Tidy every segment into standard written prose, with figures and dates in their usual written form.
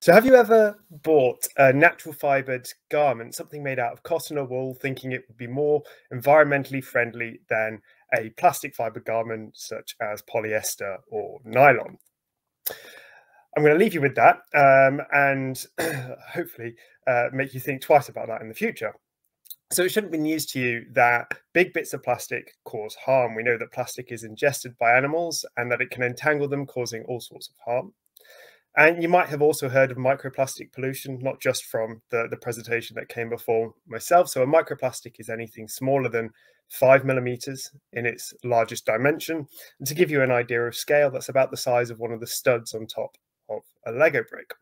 So have you ever bought a natural fibered garment, something made out of cotton or wool, thinking it would be more environmentally friendly than a plastic fiber garment such as polyester or nylon? I'm going to leave you with that and hopefully make you think twice about that in the future. So it shouldn't be news to you that big bits of plastic cause harm. We know that plastic is ingested by animals and that it can entangle them, causing all sorts of harm. And you might have also heard of microplastic pollution, not just from the presentation that came before myself. So a microplastic is anything smaller than 5 millimeters in its largest dimension. And to give you an idea of scale, that's about the size of one of the studs on top of a Lego brick.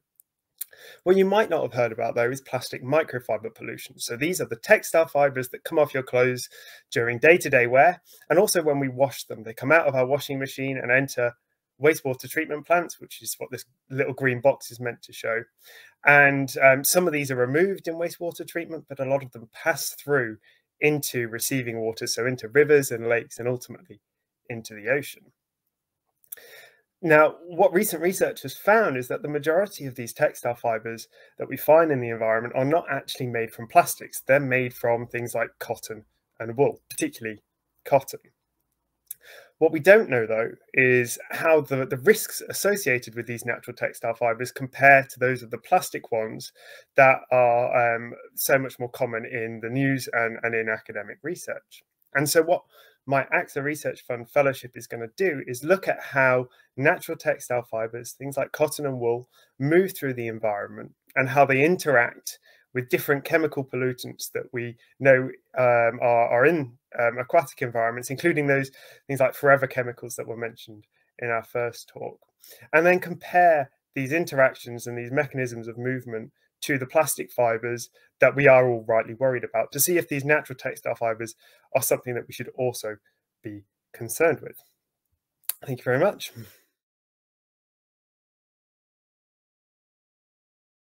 What you might not have heard about, though, is plastic microfiber pollution. So these are the textile fibers that come off your clothes during day-to-day wear. And also when we wash them, they come out of our washing machine and enter wastewater treatment plants, which is what this little green box is meant to show. And some of these are removed in wastewater treatment, but a lot of them pass through into receiving water, so into rivers and lakes and ultimately into the ocean. Now, what recent research has found is that the majority of these textile fibers that we find in the environment are not actually made from plastics. They're made from things like cotton and wool, particularly cotton. What we don't know, though, is how the risks associated with these natural textile fibers compare to those of the plastic ones that are so much more common in the news and in academic research. And so what my AXA Research Fund Fellowship is going to do is look at how natural textile fibers, things like cotton and wool, move through the environment and how they interact with different chemical pollutants that we know are in aquatic environments, including those things like forever chemicals that were mentioned in our first talk, and then compare these interactions and these mechanisms of movement to the plastic fibers that we are all rightly worried about, to see if these natural textile fibers are something that we should also be concerned with. Thank you very much.